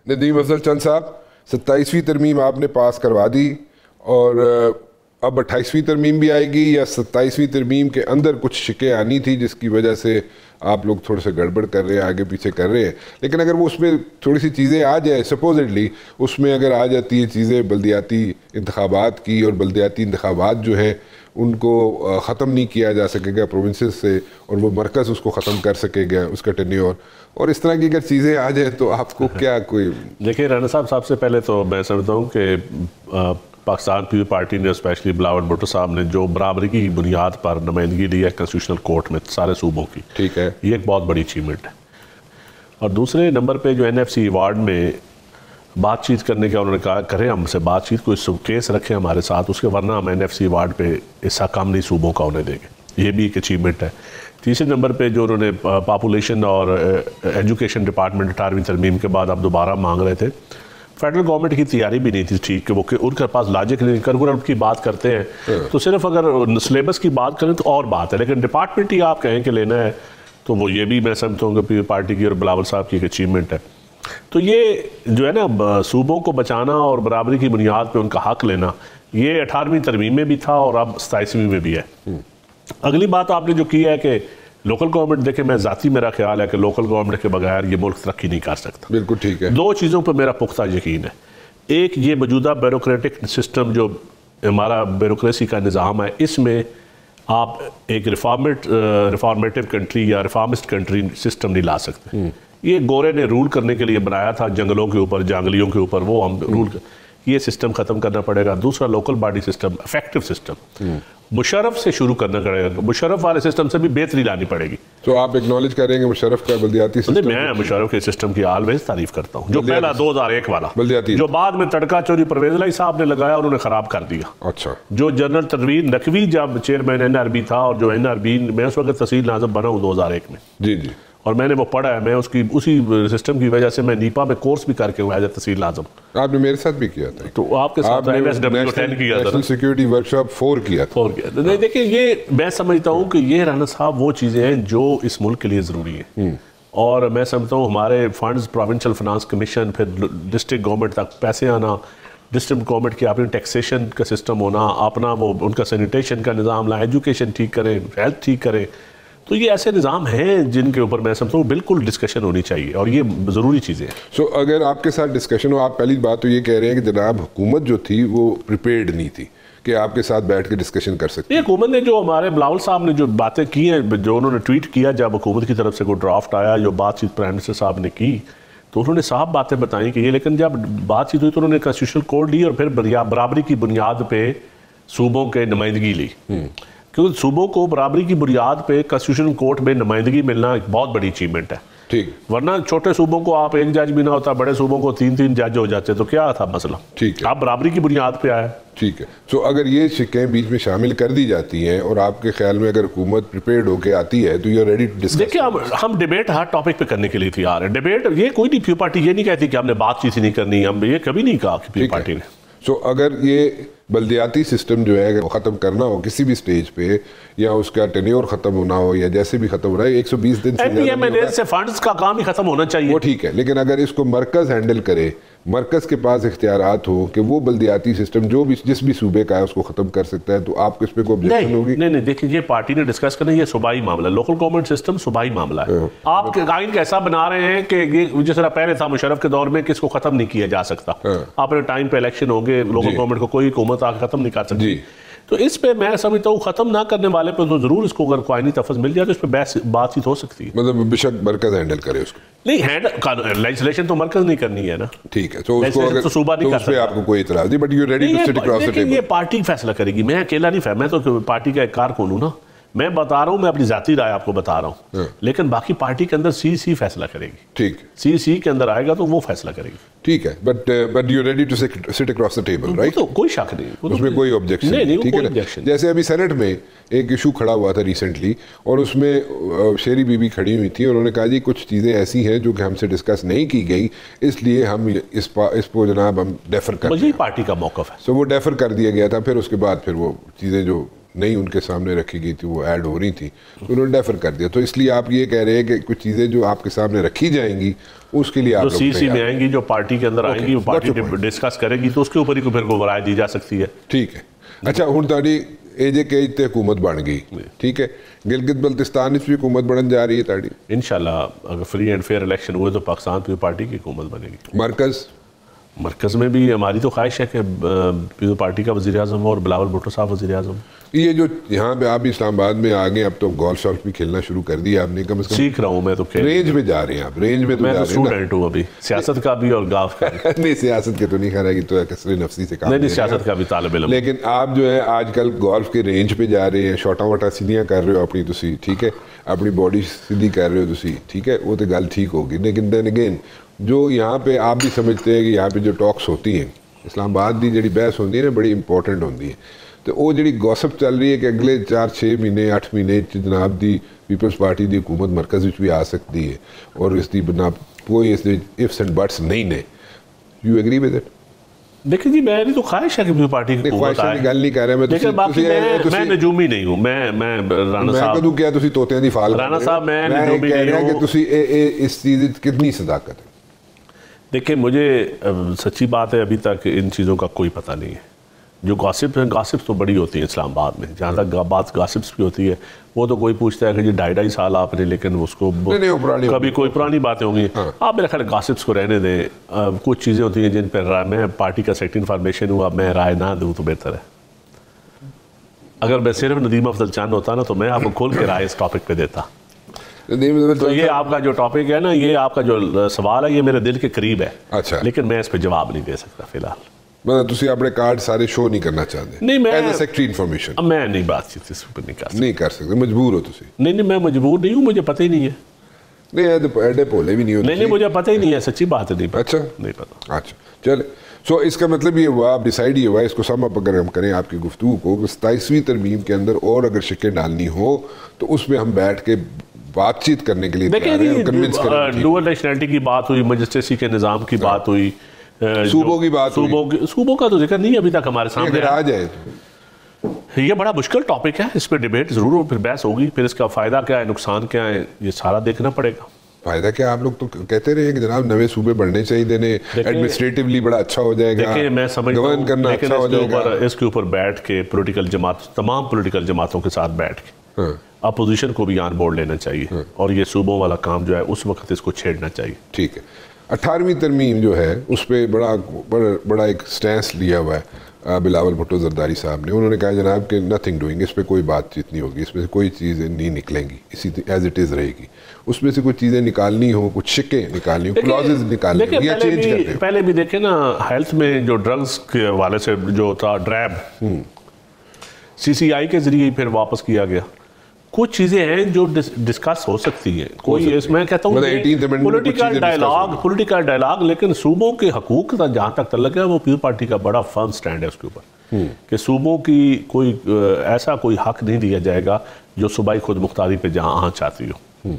ندیم افضل چند صاحب، 27ویں ترمیم آپ نے پاس کروا دی اور اب 28ویں ترمیم بھی آئے گی یا 27ویں ترمیم کے اندر کچھ شکیں آنی تھی جس کی وجہ سے آپ لوگ تھوڑے سے گڑبڑ کر رہے ہیں، آگے پیچھے کر رہے ہیں، لیکن اگر وہ اس میں تھوڑی سی چیزیں آ جائے سپوزڈلی اس میں اگر آ جاتی ہیں چیزیں بلدیاتی انتخابات کی، اور بلدیاتی انتخابات جو ہیں ان کو ختم نہیں کیا جا سکے گا پروونسز سے، اور وہ مرکز اس کو ختم کر سکے گا اس کا ٹینیور، اور اس طرح کی اگر چیزیں آ جائیں تو آپ کو کیا کوئی؟ دیکھیں رانا صاحب، سب سے پہلے تو میں سمجھتا ہوں کہ پاکستان پیپلز پارٹی نے اسپیشلی بلاول بھٹو صاحب نے جو برابری کی بنیاد پر نمائندگی لی ہے کنسٹیٹیوشنل کورٹ میں سارے صوبوں کی، ٹھیک ہے، یہ ایک بہت بڑی اچیومنٹ ہے۔ اور دوسرے نمبر پہ جو NFC ایوارڈ میں بات چیت کرنے کا انہوں نے کہا کریں ہم سے بات چیت، کوئی کیس رکھیں ہمارے ساتھ، اس کے ورنہ ہم NFC ایوارڈ پہ حصہ کم نہیں صوبوں کا انہیں دیں گے، یہ بھی ایک اچیومنٹ ہے۔ تیسرے نمبر پہ جو انہوں نے پاپولیشن اور ایجوکیشن ڈپارٹمنٹ 18ویں ترمیم کے بعد اب دوبارہ مانگ رہے تھے، فیڈرل گورنمنٹ کی تیاری بھی نہیں تھی ٹھیک کہ وہ ان کے پاس لاجک نہیں، کریکولم کی بات کرتے ہیں تو صرف اگر سلیبس کی بات کریں تو اور بات ہے، لیکن ڈپارٹمنٹ ہی آپ کہیں کہ لینا ہے تو وہ یہ بھی میں سمجھتا ہوں کہ پیپلز پارٹی کی اور بلاول صاحب کی ایک اچیومنٹ ہے۔ تو یہ جو ہے نا صوبوں کو بچانا اور برابری کی بنیاد پہ ان کا حق لینا، یہ 18ویں ترمیم میں بھی تھا اور اب 27ویں میں بھی ہے۔ اگلی بات آپ نے جو کی ہے کہ لوکل گورنمنٹ، دیکھیں میں ذاتی میرا خیال ہے کہ لوکل گورنمنٹ کے بغیر یہ ملک ترقی نہیں کر سکتا۔ بالکل ٹھیک ہے۔ دو چیزوں پہ میرا پختہ یقین ہے، ایک یہ موجودہ بیوروکریٹک سسٹم جو ہمارا بیوروکریسی کا نظام ہے، اس میں آپ ایک ریفارمیٹو کنٹری یا ریفارمسٹ کنٹری سسٹم نہیں لا سکتے۔ یہ گورے نے رول کرنے کے لیے بنایا تھا جنگلوں کے اوپر، جانگلیوں کے اوپر، وہ ہم رول یہ سسٹم ختم کرنا پڑے گا۔ دوسرا local body system, effective system Musharraf سے شروع کرنا پڑے گا، مشرف والے سسٹم سے بھی بہتری لانی پڑے گی۔ تو آپ اکنالج کریں گے مشرف کا بلدیاتی سسٹم؟ میں مشرف کے سسٹم کی آلویز تعریف کرتا ہوں، جو پہلا 2001 والا بلدیاتی، جو بعد میں تڑکا چوری پرویز الہی صاحب نے لگایا انہوں نے خراب کر دیا۔ اچھا، جو جنرل تنویر نقوی جب چیئرمین NRB تھا، اور جو NRB میں اس وقت تحصیل ناظم بنا ہوں 2001 میں، جی جی، اور میں نے وہ پڑھا ہے، میں اسی سسٹم کی وجہ سے میں نیپا میں کورس بھی کر کے ہوا ہے تحصیل ناظم۔ آپ نے میرے ساتھ بھی کیا تھا، تو آپ کے ساتھ NSW10 کیا تھا، نیشنل سیکیورٹی ورکشاپ 4 کیا تھا۔ نہیں دیکھیں، یہ میں سمجھتا ہوں کہ یہ رانا صاحب وہ چیزیں ہیں جو اس ملک کے لیے ضروری ہیں، اور میں سمجھتا ہوں ہمارے فنڈز، پروونشل فنانس کمیشن، پھر ڈسٹرکٹ گورنمنٹ تک پیسے آنا، ڈسٹرکٹ گورنمنٹ کی اپنی ٹیکسیشن کا سسٹم ہونا، اپنا وہ ان کا سینیٹیشن کا نظام لا، ایجوکیشن ٹھیک کریں، ہیلتھ ٹھیک کریں، تو یہ ایسے نظام ہیں جن کے اوپر میں سمجھتا ہوں بالکل ڈسکشن ہونی چاہیے، اور یہ ضروری چیزیں ہیں۔ سو اگر آپ کے ساتھ ڈسکشن ہو، آپ پہلی بات تو یہ کہہ رہے ہیں کہ جناب حکومت جو تھی وہ پریپیئرڈ نہیں تھی کہ آپ کے ساتھ بیٹھ کے ڈسکشن کر سکتے؟ یہ حکومت نے جو ہمارے بلاول صاحب نے جو باتیں کی ہیں، جو انہوں نے ٹویٹ کیا جب حکومت کی طرف سے کوئی ڈرافٹ آیا، جو بات چیت پرائم منسٹر صاحب نے کی، تو انہوں نے صاحب باتیں بتائیں کہ یہ، لیکن جب بات چیت ہوئی تو انہوں نے کنسٹیٹیوشنل کوڈ لی اور پھر برابری کی بنیاد پہ صوبوں کے نمائندگی لی، کیونکہ صوبوں کو برابری کی بنیاد پہ کنسٹیٹیوشنل کورٹ میں نمائندگی ملنا ایک بہت بڑی اچیومنٹ ہے۔ ٹھیک، ورنہ چھوٹے صوبوں کو آپ ایک جج بھی نہ ہوتا، بڑے صوبوں کو 3 جج ہو جاتے، تو کیا تھا مسئلہ؟ ٹھیک ہے، آپ برابری کی بنیاد پہ آئے۔ ٹھیک ہے، تو اگر یہ شکیں بیچ میں شامل کر دی جاتی ہیں اور آپ کے خیال میں اگر حکومت پریپیئرڈ ہو کے آتی ہے تو یہ ریڈی ٹو ڈسکس؟ دیکھیں ہم ڈیبیٹ ہر ٹاپک پہ کرنے کے لیے تیار ہیں، ڈیبیٹ یہ کوئی نہیں، پیپلز پارٹی یہ نہیں کہتی کہ ہم نے بات چیت ہی نہیں کرنی، ہم یہ کبھی نہیں کہا کہ پیپلز پارٹی نے۔ سو اگر یہ بلدیاتی سسٹم جو ہے ختم کرنا ہو کسی بھی سٹیج پہ، یا اس کا ٹینیور ختم ہونا ہو یا جیسے بھی ختم ہو رہا ہے، 120 دن سے فنڈز کا کام ہی ختم ہونا چاہیے، وہ ٹھیک ہے، لیکن اگر اس کو مرکز ہینڈل کرے، مرکز کے پاس اختیارات ہو کہ وہ بلدیاتی سسٹم جو بھی جس بھی صوبے کا ہے اس کو ختم کر سکتا ہے، تو آپ کو اس پہ کوئی objection ہوگی؟ نہیں، دیکھیں یہ پارٹی نے ڈسکس کرنا، یہ صوبائی معاملہ ہے، لوکل گورنمنٹ سسٹم صوبائی معاملہ ہے۔ آپ کے آئین کیسا بنا رہے ہیں کہ یہ جس طرح پہلے تھا مشرف کے دور میں کہ اس کو ختم نہیں کیا جا سکتا، آپ نے ٹائم پہ الیکشن ہوں گے، لوکل گورنمنٹ کو کوئی حکومت آ کے ختم نہیں کر سکتی، تو اس پہ میں سمجھتا ہوں ختم نہ کرنے والے پہ تو ضرور اس کو اگر آئینی تفویض مل جائے تو اس پہ بات چیت ہو سکتی ہے، مطلب بے شک مرکز ہینڈل کرے اس کو۔ نہیں، لیجسلیشن تو مرکز نہیں کرنی ہے نا، ٹھیک ہے، تو اس کو اگر صوبہ نہیں کر سکتا، آپ کو کوئی اعتراض نہیں، but you ready to sit across the table? یہ پارٹی فیصلہ کرے گی، میں اکیلا نہیں میں تو پارٹی کا ایک کارکن ہوں نا، میں بتا رہا ہوں، میں اپنی ذاتی رائے آپ کو بتا رہا ہوں، لیکن باقی پارٹی کے اندر سی فیصلہ کرے گی، ٹھیک، سی کے اندر آئے گا تو وہ فیصلہ کرے گی، ٹھیک ہے، but you ready to sit across the table, right? تو کوئی شک نہیں، اس میں کوئی آبجیکشن نہیں، ٹھیک ہے نا؟ جیسے ابھی سینٹ میں ایک ایشو کھڑا ہوا تھا ریسنٹلی، اور اس میں شیری بی بی کھڑی ہوئی تھی، اور انہوں نے کہا جی کچھ چیزیں ایسی ہیں جو کہ ہم سے ڈسکس نہیں کی گئی، اس لیے ہم اس کو جناب ہم ڈیفر کر دیں، یہی پارٹی کا موقف ہے، سو وہ ڈیفر کر دیا گیا تھا، پھر اس کے بعد پھر وہ چیزیں جو نہیں ان کے سامنے رکھی گئی تھی، وہ ایڈ ہو رہی تھی، تو انہوں نے ڈیفر کر دیا. تو اس لیے آپ یہ کہہ رہے ہیں کہ کچھ چیزیں جو آپ کے سامنے رکھی جائیں گی اس کے لیے آپ جو سی میں آئیں گی، جو پارٹی کے اندر آئیں گی، وہ پارٹی ڈسکس کرے گی، تو اس کے اوپر ہی پھر کو رائے دی جا سکتی ہے. ٹھیک ہے. اچھا ہوں تاری ایجے کے ایج تے حکومت بن گئی، ٹھیک ہے، گلگت بلتستان اس بھی حکومت بنن جا رہی ہے تاری انشاءاللہ اگر فری اینڈ فیئر الیکشن ہوئے تو پاکستان پیپل پارٹی کی حکومت بنے گی. مرکز میں بھی ہماری تو خواہش ہے کہ پیپل پارٹی کا وزیر اعظم ہو اور بلاول بھٹو صاحب وزیر اعظم. یہ جو یہاں پہ آپ اسلام آباد میں آگے اب تو گولف شالف بھی کھیلنا شروع کر دیا آپ نے، کم از کم سیکھ رہا ہوں میں. تو رینج میں جا رہے ہیں آپ، رینج میں تو میں جا تو رہے ہیں اسٹوڈنٹ ہوں ابھی، سیاست کا بھی اور گالف کا بھی. نہیں سیاست کے تو نہیں خیر ہے، تو کثر نفسی سے کام نہیں سیاست کا بھی طالب علم. لیکن آپ جو ہے آج کل گولف کے رینج پہ جا رہے ہیں، شاٹاں واٹاں سیدھیاں کر رہے ہو اپنی تسی، ٹھیک ہے، اپنی باڈی سیدھی کر رہے ہو تسی، ٹھیک ہے، وہ تو گل ٹھیک ہوگی. لیکن دین اگین جو یہاں پہ آپ بھی سمجھتے ہیں کہ یہاں پہ جو ٹاکس ہوتی ہیں اسلام آباد کی جڑی بحث ہوتی ہے نا بڑی امپورٹنٹ ہوتی ہے، تو وہ جڑی گوسپ چل رہی ہے کہ اگلے 4-6 مہینے 8 مہینے جناب دی پیپلز پارٹی دی حکومت مرکز بھی آ سکتی ہے اور اس دی بنا کوئی اس دے ifs and buts نہیں نے. You agree with it? دیکھیں جی میری تو خواہش ہے کہ پیپل پارٹی کی حکومت آئے. گل نہیں کہہ رہا میں، لیکن باقی میں نجومی نہیں ہوں. میں رانا صاحب میں کدوں کیا تسی طوطیاں دی فال رانا صاحب میں نجومی نہیں ہوں کہ تسی اس چیز کتنی صداقت ہے. دیکھیں مجھے سچی بات ہے ابھی تک ان چیزوں کا کوئی پتہ نہیں ہے. جو گاسپ ہیں، گاسپس تو بڑی ہوتی ہیں اسلام آباد میں، جہاں تک بات گاسپس بھی ہوتی ہے وہ تو کوئی پوچھتا ہے کہ جی 2.5 سال آپ نے، لیکن اس کو کبھی کوئی پرانی باتیں ہوں گی. آپ میرا خیال گاسپس کو رہنے دیں. کچھ چیزیں ہوتی ہیں جن پر میں پارٹی کا سیکٹری انفارمیشن ہوا میں رائے نہ دوں تو بہتر ہے. اگر میں صرف ندیم افضل چاند ہوتا نا تو میں آپ کو کھول کے رائے اس ٹاپک پہ دیتا. تو یہ آپ کا جو ٹاپک ہے نا، یہ آپ کا جو سوال ہے یہ میرے دل کے قریب ہے. اچھا. لیکن میں اس پہ جواب نہیں دے سکتا فی الحال. مطلب تسی اپنے کارڈ سارے شو نہیں کرنا چاہتے؟ نہیں، میں ایز اے سیکٹری انفارمیشن میں نہیں بات چیت اس پر نہیں کر سکتے، مجبور ہو تسی؟ نہیں میں مجبور نہیں ہوں، مجھے پتہ ہی نہیں ہے. نہیں ایڈے پولے بھی نہیں ہوتے. نہیں مجھے پتہ ہی نہیں ہے، سچی بات ہے. نہیں پتہ. اچھا نہیں پتہ. اچھا چلے. سو اس کا مطلب یہ ہوا، آپ ڈیسائیڈ یہ ہوا، اس کو سم اپ اگر ہم کریں آپ کی گفتگو کو، 27ویں ترمیم کے اندر اور اگر شکیں ڈالنی ہو تو اس میں ہم بیٹھ کے بات چیت کرنے کے لیے تیار ہیں، کنونس کریں. ڈوئل نیشنلٹی کی بات ہوئی، مجسٹریسی کے نظام کی بات ہوئی، صوبوں کی بات ہوئی. صوبوں کا تو ذکر نہیں ابھی تک ہمارے سامنے آ جائے. یہ بڑا مشکل ٹاپک ہے، اس پہ ڈیبیٹ ضرور ہو، پھر بحث ہوگی، پھر اس کا فائدہ کیا ہے، نقصان کیا ہے، یہ سارا دیکھنا پڑے گا. فائدہ کیا؟ آپ لوگ تو کہتے رہے کہ جناب نوے صوبے بڑھنے چاہیے دینے، ایڈمنسٹریٹیولی بڑا اچھا ہو جائے گا، میں سمجھتا گورن کرنا اچھا ہو جائے گا. اس کے اوپر بیٹھ کے پولیٹیکل جماعت، تمام پولیٹیکل جماعتوں کے ساتھ بیٹھ کے اپوزیشن کو بھی آن بورڈ لینا چاہیے اور یہ صوبوں والا کام جو ہے اس وقت اس کو چھیڑنا چاہیے. ٹھیک ہے. 18ویں ترمیم جو ہے اس پہ بڑا ایک سٹینس لیا ہوا ہے بلاول بھٹو زرداری صاحب نے. انہوں نے کہا جناب کہ نتھنگ ڈوئنگ، اس پہ کوئی بات چیت نہیں ہوگی، اس میں سے کوئی چیزیں نہیں نکلیں گی، اسی ایز اٹ از رہے گی. اس میں سے کچھ چیزیں نکالنی ہوں، کچھ شکیں نکالنی ہوں، کلازز نکالنی ہوں یا چینج کرنے ہوں. پہلے بھی دیکھیں نا ہیلتھ میں جو ڈرگز کے حوالے سے جو تھا ڈریب CCI کے ذریعے پھر واپس کیا گیا. کچھ چیزیں ہیں جو ڈسکس ہو سکتی ہیں، کوئی اس میں کہتا ہوں پولیٹیکل ڈائلاگ، لیکن صوبوں کے حقوق کا جہاں تک تعلق ہے وہ پیپل پارٹی کا بڑا فرم سٹینڈ ہے اس کے اوپر کہ صوبوں کی کوئی ایسا کوئی حق نہیں دیا جائے گا جو صوبائی خود مختاری پہ جہاں چاہتی ہو.